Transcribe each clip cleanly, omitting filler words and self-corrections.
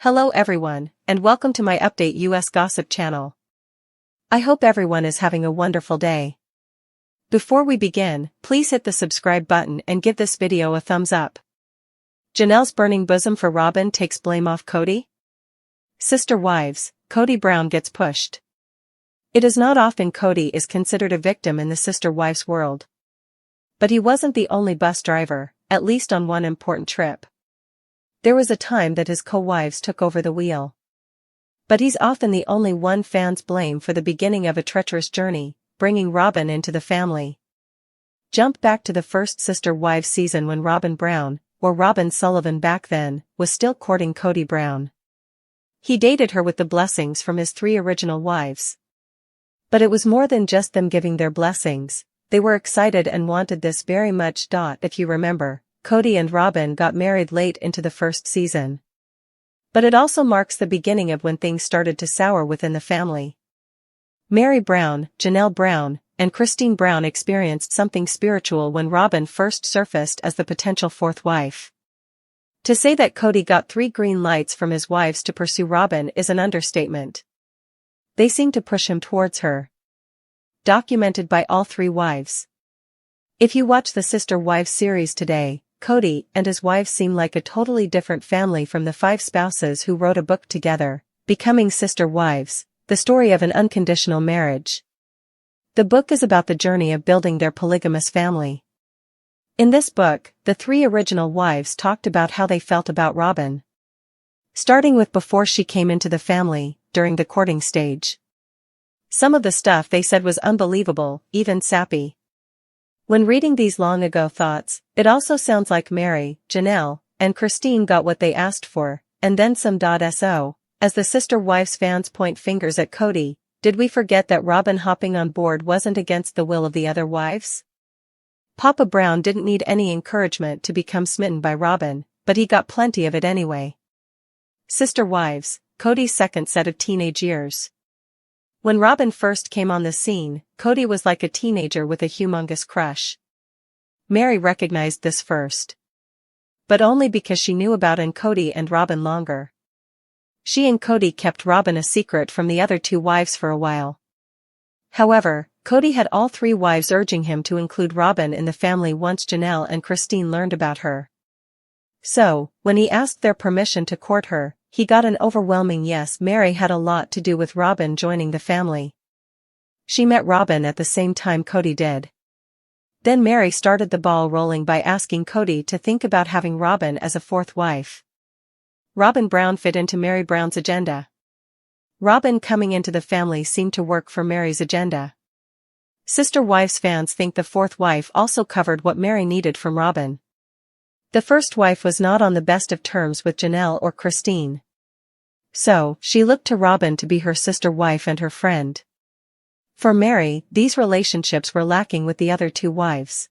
Hello everyone, and welcome to my Update US Gossip channel. I hope everyone is having a wonderful day. Before we begin, please hit the subscribe button and give this video a thumbs up. Janelle's burning bosom for Robyn takes blame off Kody? Sister wives, Kody Brown gets pushed. It is not often Kody is considered a victim in the sister wives world. But he wasn't the only bus driver, at least on one important trip. There was a time that his co-wives took over the wheel. But he's often the only one fans blame for the beginning of a treacherous journey, bringing Robyn into the family. Jump back to the first Sister Wives season when Robyn Brown, or Robyn Sullivan back then, was still courting Kody Brown. He dated her with the blessings from his 3 original wives. But it was more than just them giving their blessings, they were excited and wanted this very much. If you remember, Kody and Robyn got married late into the first season. But it also marks the beginning of when things started to sour within the family. Mary Brown, Janelle Brown, and Christine Brown experienced something spiritual when Robyn first surfaced as the potential 4th wife. To say that Kody got 3 green lights from his wives to pursue Robyn is an understatement. They seemed to push him towards her. Documented by all 3 wives. If you watch the Sister Wives series today, Kody and his wives seem like a totally different family from the 5 spouses who wrote a book together, Becoming Sister Wives, the story of an unconditional marriage. The book is about the journey of building their polygamous family. In this book, the 3 original wives talked about how they felt about Robyn. Starting with before she came into the family, during the courting stage. Some of the stuff they said was unbelievable, even sappy. When reading these long ago thoughts, it also sounds like Mary, Janelle, and Christine got what they asked for, and then some. So, as the Sister Wives fans point fingers at Kody, did we forget that Robyn hopping on board wasn't against the will of the other wives? Papa Brown didn't need any encouragement to become smitten by Robyn, but he got plenty of it anyway. Sister Wives, Kody's second set of teenage years. When Robyn first came on the scene, Kody was like a teenager with a humongous crush. Mary recognized this first. But only because she knew about Kody and Robyn longer. She and Kody kept Robyn a secret from the other 2 wives for a while. However, Kody had all 3 wives urging him to include Robyn in the family once Janelle and Christine learned about her. So, when he asked their permission to court her, he got an overwhelming yes. Mary had a lot to do with Robyn joining the family. She met Robyn at the same time Kody did. Then Mary started the ball rolling by asking Kody to think about having Robyn as a 4th wife. Robyn Brown fit into Mary Brown's agenda. Robyn coming into the family seemed to work for Mary's agenda. Sister Wives fans think the 4th wife also covered what Mary needed from Robyn. The 1st wife was not on the best of terms with Janelle or Christine. So, she looked to Robyn to be her sister wife and her friend. For Mary, these relationships were lacking with the other 2 wives.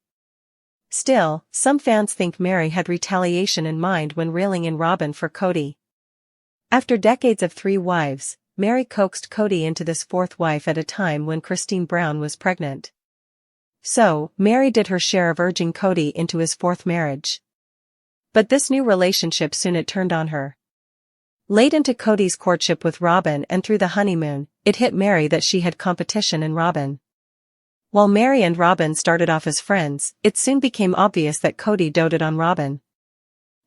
Still, some fans think Mary had retaliation in mind when reeling in Robyn for Kody. After decades of 3 wives, Mary coaxed Kody into this 4th wife at a time when Christine Brown was pregnant. So, Mary did her share of urging Kody into his 4th marriage. But this new relationship soon it turned on her. Late into Kody's courtship with Robyn and through the honeymoon, it hit Mary that she had competition in Robyn. While Mary and Robyn started off as friends, it soon became obvious that Kody doted on Robyn.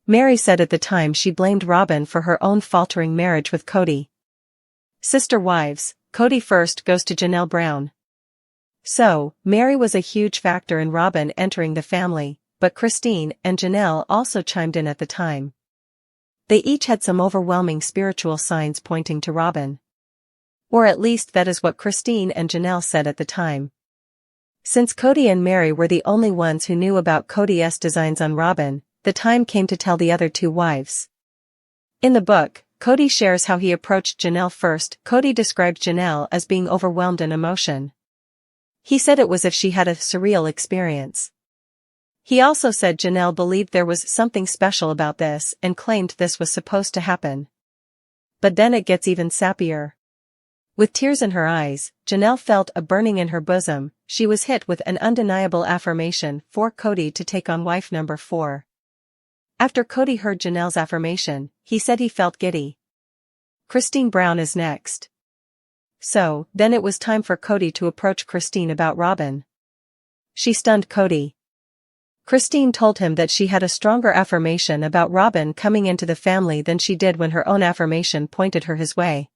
Mary said at the time she blamed Robyn for her own faltering marriage with Kody. Sister Wives, Kody first goes to Janelle Brown. So, Mary was a huge factor in Robyn entering the family, but Christine and Janelle also chimed in at the time. They each had some overwhelming spiritual signs pointing to Robyn. Or at least that is what Christine and Janelle said at the time. Since Kody and Mary were the only ones who knew about Kody's designs on Robyn, the time came to tell the other 2 wives. In the book, Kody shares how he approached Janelle first. Kody described Janelle as being overwhelmed in emotion. He said it was as if she had a surreal experience. He also said Janelle believed there was something special about this and claimed this was supposed to happen. But then it gets even sappier. With tears in her eyes, Janelle felt a burning in her bosom. She was hit with an undeniable affirmation for Kody to take on wife number 4. After Kody heard Janelle's affirmation, he said he felt giddy. Christine Brown is next. So, then it was time for Kody to approach Christine about Robyn. She stunned Kody. Christine told him that she had a stronger affirmation about Robyn coming into the family than she did when her own affirmation pointed her his way.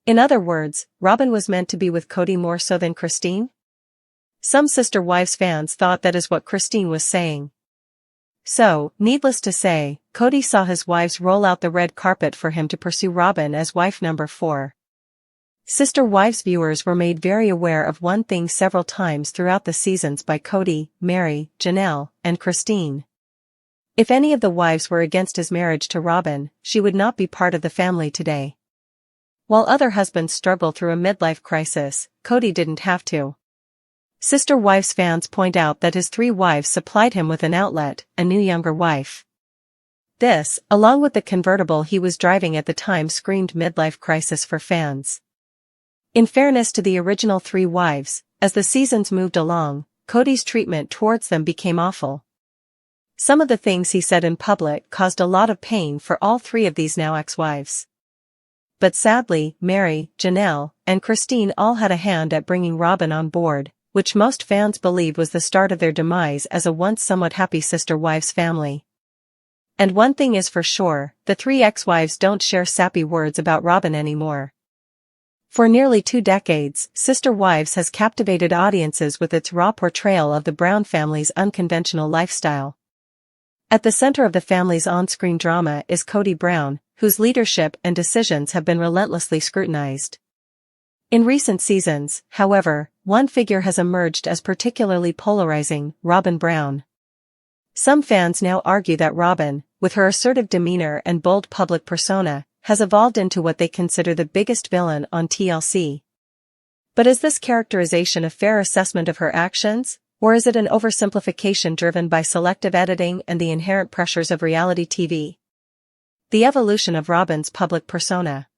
In other words, Robyn was meant to be with Kody more so than Christine? Some Sister Wives fans thought that is what Christine was saying. So, needless to say, Kody saw his wives roll out the red carpet for him to pursue Robyn as wife number 4. Sister Wives viewers were made very aware of one thing several times throughout the seasons by Kody, Mary, Janelle, and Christine. If any of the wives were against his marriage to Robyn, she would not be part of the family today. While other husbands struggle through a midlife crisis, Kody didn't have to. Sister Wives fans point out that his 3 wives supplied him with an outlet, a new younger wife. This, along with the convertible he was driving at the time, screamed midlife crisis for fans. In fairness to the original 3 wives, as the seasons moved along, Kody's treatment towards them became awful. Some of the things he said in public caused a lot of pain for all 3 of these now ex-wives. But sadly, Mary, Janelle, and Christine all had a hand at bringing Robyn on board, which most fans believe was the start of their demise as a once somewhat happy Sister Wives family. And one thing is for sure, the 3 ex-wives don't share sappy words about Robyn anymore. For nearly 2 decades, Sister Wives has captivated audiences with its raw portrayal of the Brown family's unconventional lifestyle. At the center of the family's on-screen drama is Kody Brown, whose leadership and decisions have been relentlessly scrutinized. In recent seasons, however, one figure has emerged as particularly polarizing: Robyn Brown. Some fans now argue that Robyn, with her assertive demeanor and bold public persona, has evolved into what they consider the biggest villain on TLC. But is this characterization a fair assessment of her actions, or is it an oversimplification driven by selective editing and the inherent pressures of reality TV? The evolution of Robyn's public persona.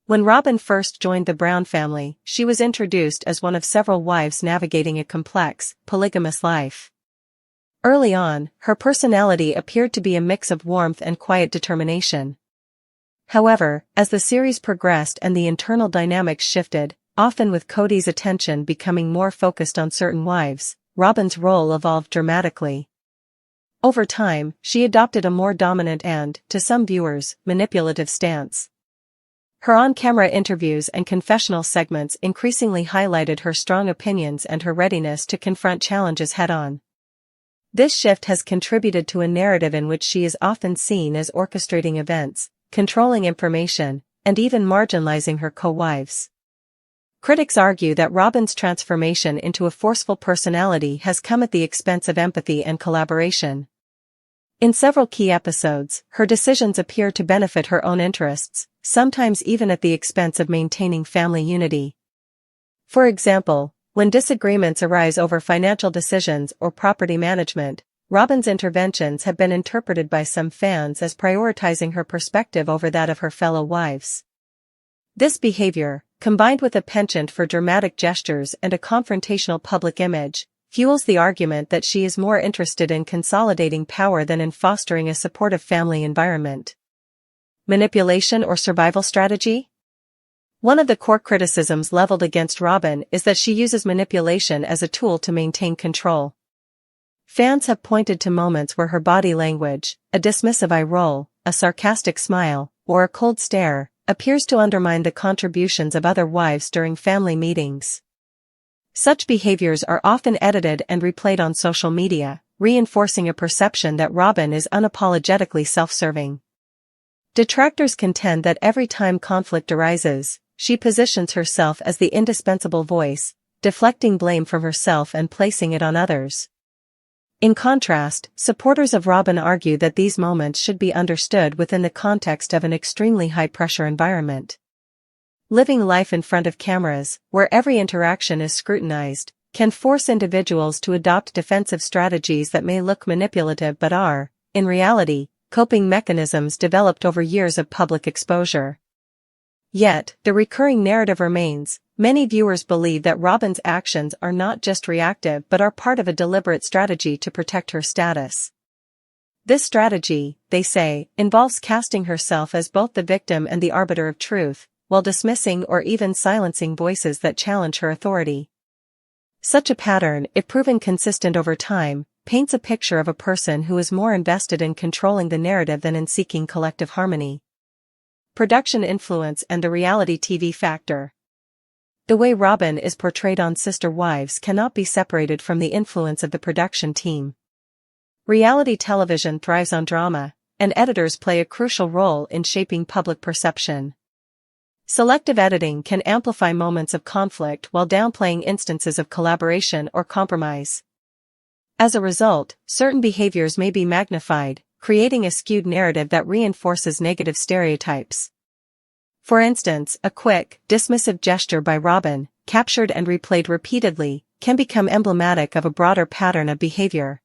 When Robyn first joined the Brown family, she was introduced as one of several wives navigating a complex, polygamous life. Early on, her personality appeared to be a mix of warmth and quiet determination. However, as the series progressed and the internal dynamics shifted, often with Kody's attention becoming more focused on certain wives, Robyn's role evolved dramatically. Over time, she adopted a more dominant and, to some viewers, manipulative stance. Her on-camera interviews and confessional segments increasingly highlighted her strong opinions and her readiness to confront challenges head-on. This shift has contributed to a narrative in which she is often seen as orchestrating events, controlling information, and even marginalizing her co-wives. Critics argue that Robyn's transformation into a forceful personality has come at the expense of empathy and collaboration. In several key episodes, her decisions appear to benefit her own interests, sometimes even at the expense of maintaining family unity. For example, when disagreements arise over financial decisions or property management, Robyn's interventions have been interpreted by some fans as prioritizing her perspective over that of her fellow wives. This behavior, combined with a penchant for dramatic gestures and a confrontational public image, fuels the argument that she is more interested in consolidating power than in fostering a supportive family environment. Manipulation or survival strategy? One of the core criticisms leveled against Robyn is that she uses manipulation as a tool to maintain control. Fans have pointed to moments where her body language, a dismissive eye roll, a sarcastic smile, or a cold stare, appears to undermine the contributions of other wives during family meetings. Such behaviors are often edited and replayed on social media, reinforcing a perception that Robyn is unapologetically self-serving. Detractors contend that every time conflict arises, she positions herself as the indispensable voice, deflecting blame from herself and placing it on others. In contrast, supporters of Robyn argue that these moments should be understood within the context of an extremely high-pressure environment. Living life in front of cameras, where every interaction is scrutinized, can force individuals to adopt defensive strategies that may look manipulative but are, in reality, coping mechanisms developed over years of public exposure. Yet, the recurring narrative remains: many viewers believe that Robyn's actions are not just reactive but are part of a deliberate strategy to protect her status. This strategy, they say, involves casting herself as both the victim and the arbiter of truth, while dismissing or even silencing voices that challenge her authority. Such a pattern, if proven consistent over time, paints a picture of a person who is more invested in controlling the narrative than in seeking collective harmony. Production influence and the reality TV factor. The way Robyn is portrayed on Sister Wives cannot be separated from the influence of the production team. Reality television thrives on drama, and editors play a crucial role in shaping public perception. Selective editing can amplify moments of conflict while downplaying instances of collaboration or compromise. As a result, certain behaviors may be magnified, creating a skewed narrative that reinforces negative stereotypes. For instance, a quick, dismissive gesture by Robyn, captured and replayed repeatedly, can become emblematic of a broader pattern of behavior.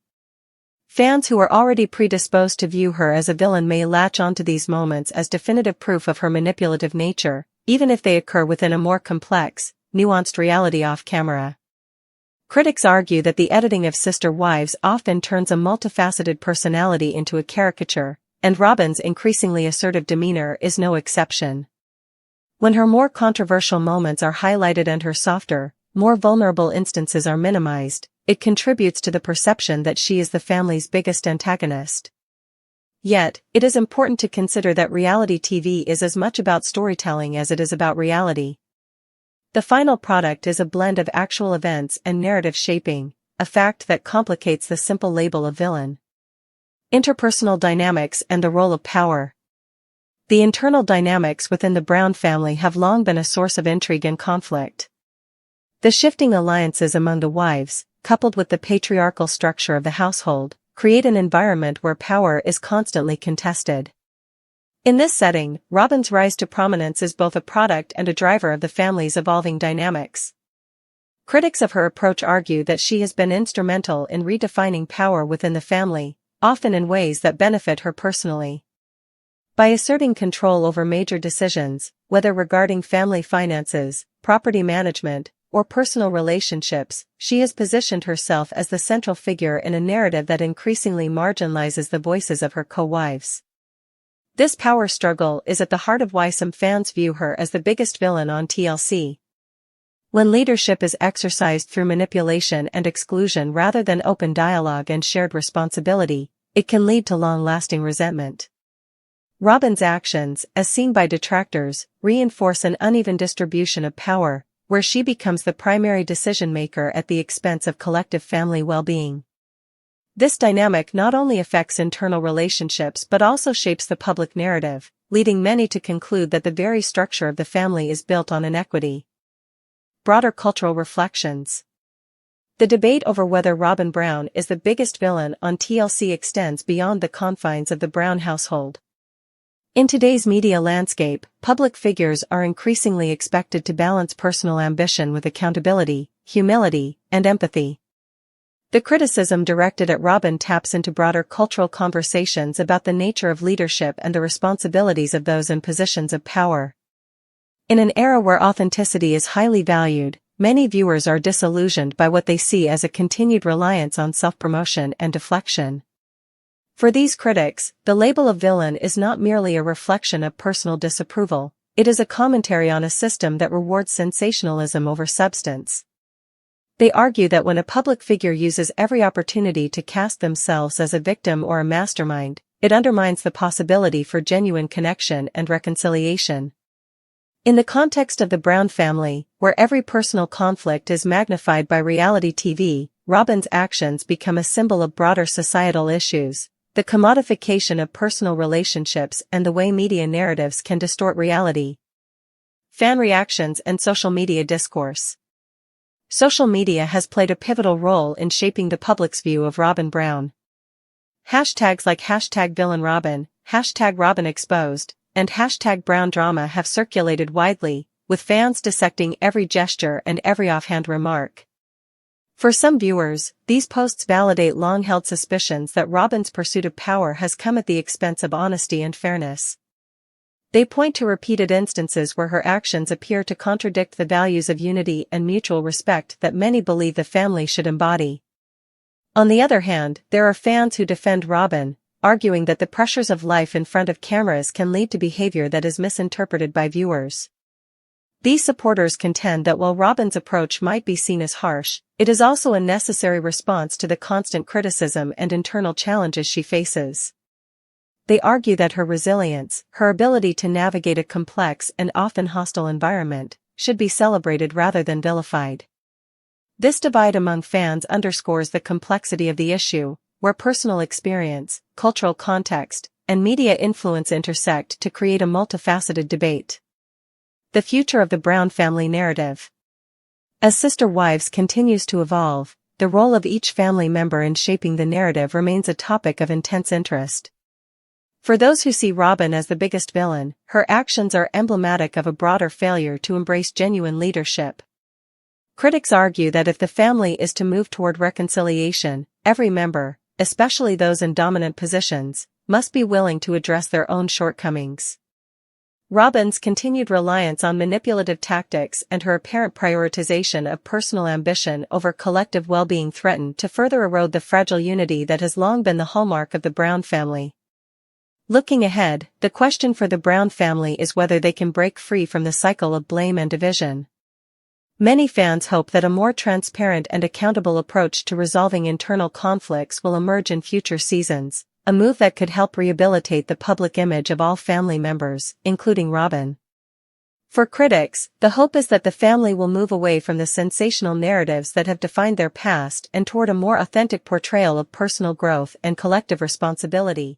Fans who are already predisposed to view her as a villain may latch onto these moments as definitive proof of her manipulative nature, even if they occur within a more complex, nuanced reality off-camera. Critics argue that the editing of Sister Wives often turns a multifaceted personality into a caricature, and Robyn's increasingly assertive demeanor is no exception. When her more controversial moments are highlighted and her softer, more vulnerable instances are minimized, it contributes to the perception that she is the family's biggest antagonist. Yet, it is important to consider that reality TV is as much about storytelling as it is about reality. The final product is a blend of actual events and narrative shaping, a fact that complicates the simple label of villain. Interpersonal dynamics and the role of power. The internal dynamics within the Brown family have long been a source of intrigue and conflict. The shifting alliances among the wives, coupled with the patriarchal structure of the household, create an environment where power is constantly contested. In this setting, Robyn's rise to prominence is both a product and a driver of the family's evolving dynamics. Critics of her approach argue that she has been instrumental in redefining power within the family, often in ways that benefit her personally. By asserting control over major decisions, whether regarding family finances, property management, or personal relationships, she has positioned herself as the central figure in a narrative that increasingly marginalizes the voices of her co-wives. This power struggle is at the heart of why some fans view her as the biggest villain on TLC. When leadership is exercised through manipulation and exclusion rather than open dialogue and shared responsibility, it can lead to long-lasting resentment. Robyn's actions, as seen by detractors, reinforce an uneven distribution of power, where she becomes the primary decision-maker at the expense of collective family well-being. This dynamic not only affects internal relationships but also shapes the public narrative, leading many to conclude that the very structure of the family is built on inequity. Broader cultural reflections. The debate over whether Robyn Brown is the biggest villain on TLC extends beyond the confines of the Brown household. In today's media landscape, public figures are increasingly expected to balance personal ambition with accountability, humility, and empathy. The criticism directed at Robyn taps into broader cultural conversations about the nature of leadership and the responsibilities of those in positions of power. In an era where authenticity is highly valued, many viewers are disillusioned by what they see as a continued reliance on self-promotion and deflection. For these critics, the label of villain is not merely a reflection of personal disapproval, it is a commentary on a system that rewards sensationalism over substance. They argue that when a public figure uses every opportunity to cast themselves as a victim or a mastermind, it undermines the possibility for genuine connection and reconciliation. In the context of the Brown family, where every personal conflict is magnified by reality TV, Robyn's actions become a symbol of broader societal issues, the commodification of personal relationships and the way media narratives can distort reality. Fan reactions and social media discourse. Social media has played a pivotal role in shaping the public's view of Robyn Brown. Hashtags like #VillainRobyn, #RobynExposed, and #BrownDrama have circulated widely, with fans dissecting every gesture and every offhand remark. For some viewers, these posts validate long-held suspicions that Robyn's pursuit of power has come at the expense of honesty and fairness. They point to repeated instances where her actions appear to contradict the values of unity and mutual respect that many believe the family should embody. On the other hand, there are fans who defend Robyn, arguing that the pressures of life in front of cameras can lead to behavior that is misinterpreted by viewers. These supporters contend that while Robyn's approach might be seen as harsh, it is also a necessary response to the constant criticism and internal challenges she faces. They argue that her resilience, her ability to navigate a complex and often hostile environment, should be celebrated rather than vilified. This divide among fans underscores the complexity of the issue, where personal experience, cultural context, and media influence intersect to create a multifaceted debate. The future of the Brown family narrative. As Sister Wives continues to evolve, the role of each family member in shaping the narrative remains a topic of intense interest. For those who see Robyn as the biggest villain, her actions are emblematic of a broader failure to embrace genuine leadership. Critics argue that if the family is to move toward reconciliation, every member, especially those in dominant positions, must be willing to address their own shortcomings. Robyn's continued reliance on manipulative tactics and her apparent prioritization of personal ambition over collective well-being threaten to further erode the fragile unity that has long been the hallmark of the Brown family. Looking ahead, the question for the Brown family is whether they can break free from the cycle of blame and division. Many fans hope that a more transparent and accountable approach to resolving internal conflicts will emerge in future seasons, a move that could help rehabilitate the public image of all family members, including Robyn. For critics, the hope is that the family will move away from the sensational narratives that have defined their past and toward a more authentic portrayal of personal growth and collective responsibility.